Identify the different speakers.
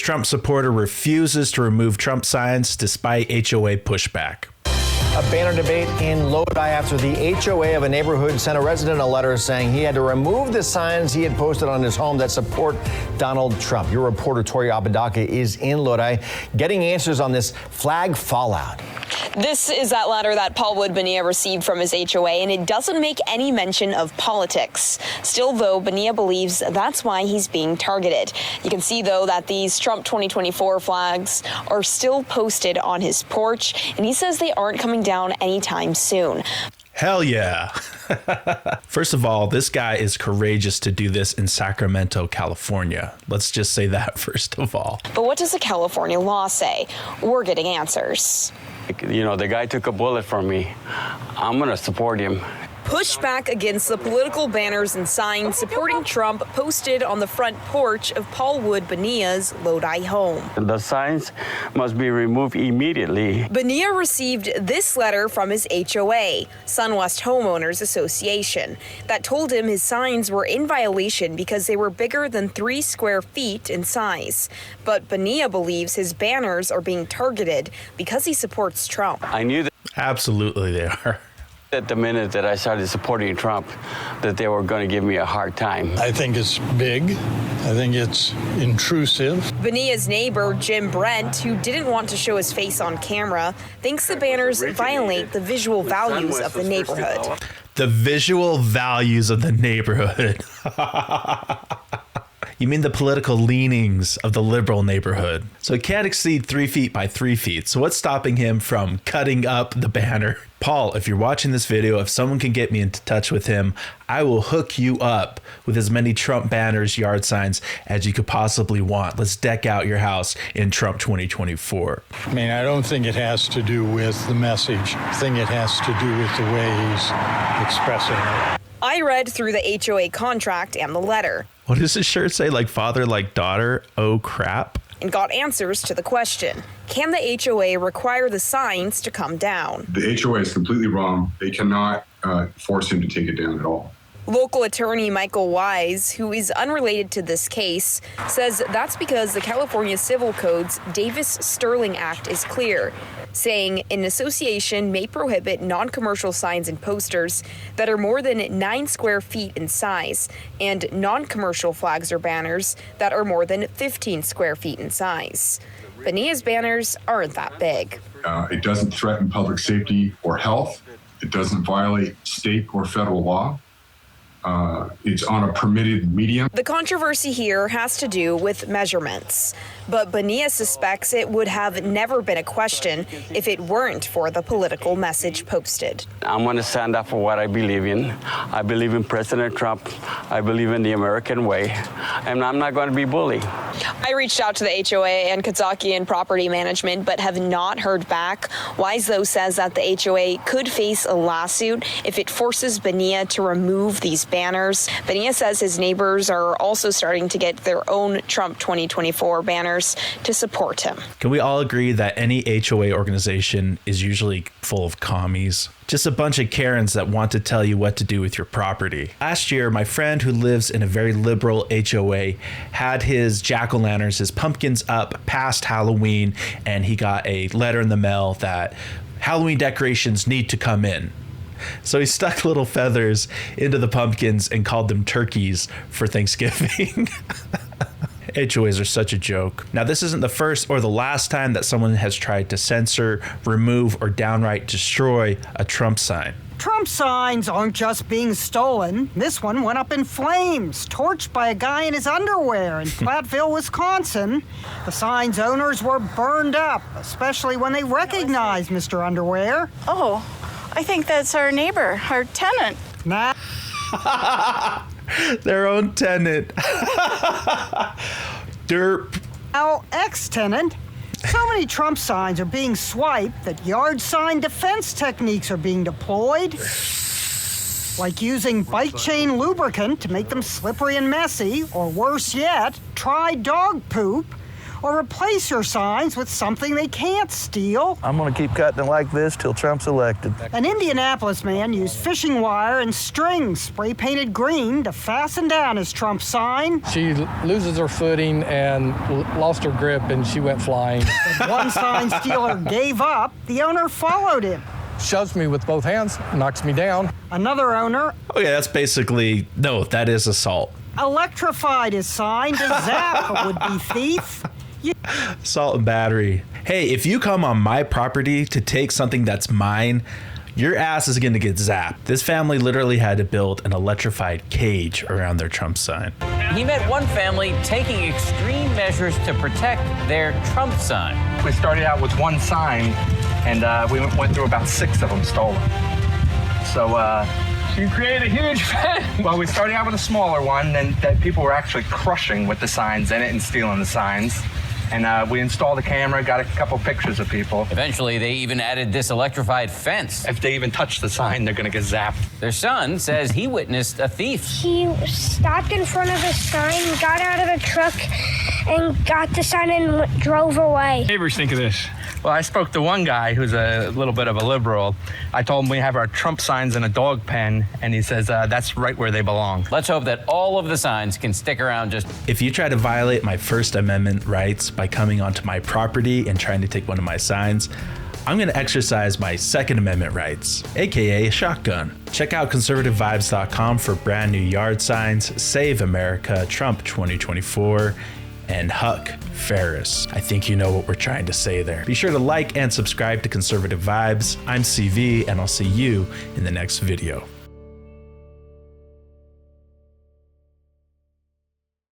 Speaker 1: Trump supporter refuses to remove Trump signs despite HOA pushback.
Speaker 2: A banner debate in Lodi after the HOA of a neighborhood sent a resident a letter saying he had to remove the signs he had posted on his home that support Donald Trump. Your reporter, Tori Apodaca, is in Lodi getting answers on this flag fallout.
Speaker 3: This is that letter that Paul Wood-Bonilla received from his HOA, and it doesn't make any mention of politics. Still, though, Bonilla believes that's why he's being targeted. You can see, though, that these Trump 2024 flags are still posted on his porch, and he says they aren't coming down anytime soon.
Speaker 1: Hell yeah. First of all, this guy is courageous to do this in Sacramento, California. Let's just say that first of all.
Speaker 3: But what does the California law say? We're getting answers.
Speaker 4: You know, the guy took a bullet for me. I'm going to support him.
Speaker 3: Pushback against the political banners and signs supporting Trump posted on the front porch of Paul Wood-Bonilla's Lodi home.
Speaker 4: The signs must be removed immediately.
Speaker 3: Bonilla received this letter from his HOA, SunWest Homeowners Association, that told him his signs were in violation because they were bigger than 3 square feet in size. But Bonilla believes his banners are being targeted because he supports Trump.
Speaker 4: I knew that
Speaker 1: Absolutely they are.
Speaker 4: at the minute that I started supporting Trump, that they were going to give me a hard time.
Speaker 5: I think it's big. I think it's intrusive.
Speaker 3: Bonilla's neighbor, Jim Brent, who didn't want to show his face on camera, thinks the banners violate the visual values of the neighborhood.
Speaker 1: The visual values of the neighborhood. You mean the political leanings of the liberal neighborhood. So it can't exceed 3 feet by 3 feet. So what's stopping him from cutting up the banner? Paul, if you're watching this video, if someone can get me into touch with him, I will hook you up with as many Trump banners, yard signs as you could possibly want. Let's deck out your house in Trump 2024.
Speaker 5: I mean, I don't think it has to do with the message. I think it has to do with the way he's expressing it.
Speaker 3: I read through the HOA contract and the letter.
Speaker 1: What does his shirt say? Like father, like daughter? Oh, crap.
Speaker 3: And got answers to the question. Can the HOA require the signs to come down?
Speaker 6: The HOA is completely wrong. They cannot force him to take it down at all.
Speaker 3: Local attorney Michael Wise, who is unrelated to this case, says that's because the California Civil Code's Davis-Sterling Act is clear, saying an association may prohibit non-commercial signs and posters that are more than 9 square feet in size and non-commercial flags or banners that are more than 15 square feet in size. Bonilla's banners aren't that big.
Speaker 6: It doesn't threaten public safety or health. It doesn't violate state or federal law. It's on a permitted medium.
Speaker 3: The controversy here has to do with measurements, but Bonilla suspects it would have never been a question if it weren't for the political message posted.
Speaker 4: I'm going to stand up for what I believe in. I believe in President Trump. I believe in the American way, and I'm not going to be bullied.
Speaker 3: I reached out to the HOA and Kotsakian Property Management, but have not heard back. Wise, though, says that the HOA could face a lawsuit if it forces Bonilla to remove these banners. Bonilla says his neighbors are also starting to get their own Trump 2024 banners to support him.
Speaker 1: Can we all agree that any HOA organization is usually full of commies? Just a bunch of Karens that want to tell you what to do with your property. Last year, my friend who lives in a very liberal HOA had his jack-o'-lanterns, his pumpkins up past Halloween, and he got a letter in the mail that Halloween decorations need to come in. So he stuck little feathers into the pumpkins and called them turkeys for Thanksgiving. HOAs are such a joke. Now, this isn't the first or the last time that someone has tried to censor, remove, or downright destroy a Trump sign.
Speaker 7: Trump signs aren't just being stolen. This one went up in flames, torched by a guy in his underwear in Platteville, Wisconsin. The sign's owners were burned up, especially when they recognized Mr. Underwear.
Speaker 8: Oh, I think that's our neighbor, our tenant.
Speaker 7: Nah.
Speaker 1: Their own tenant. Derp.
Speaker 7: Our ex-tenant. So many Trump signs are being swiped that yard sign defense techniques are being deployed. Like using bike chain lubricant to make them slippery and messy, or worse yet, try dog poop, or replace your signs with something they can't steal.
Speaker 9: I'm going to keep cutting it like this till Trump's elected.
Speaker 7: An Indianapolis man used fishing wire and string spray painted green to fasten down his Trump sign.
Speaker 10: She loses her footing and lost her grip, and she went flying.
Speaker 7: When one sign stealer gave up, the owner followed him.
Speaker 10: Shoves me with both hands, knocks me down.
Speaker 7: Another owner
Speaker 1: Okay, that's basically, no, that is assault.
Speaker 7: electrified his sign to zap a would-be thief.
Speaker 1: Assault and battery. Hey, if you come on my property to take something that's mine, your ass is going to get zapped. This family literally had to build an electrified cage around their Trump sign.
Speaker 11: He met one family taking extreme measures to protect their Trump sign.
Speaker 12: We started out with one sign, and we went through about 6 of them stolen. So you created a huge fan. Well, we started out with a smaller one, then that people were actually crushing with the signs in it and stealing the signs. And we installed a camera, got a couple pictures of people.
Speaker 11: Eventually, they even added this electrified fence.
Speaker 12: If they even touch the sign, they're gonna get zapped.
Speaker 11: Their son says he witnessed a thief.
Speaker 13: He stopped in front of the sign, got out of the truck, and got the sign and drove away.
Speaker 12: Neighbors think of this. Well, I spoke to one guy who's a little bit of a liberal. I told him we have our Trump signs in a dog pen, and he says that's right where they belong.
Speaker 11: Let's hope that all of the signs can stick around just...
Speaker 1: If you try to violate my First Amendment rights by coming onto my property and trying to take one of my signs, I'm going to exercise my Second Amendment rights, aka a shotgun. Check out conservativevibes.com for brand new yard signs, Save America, Trump 2024, and Huck Ferris. I think you know what we're trying to say there. Be sure to like and subscribe to Conservative Vibes. I'm CV, and I'll see you in the next video.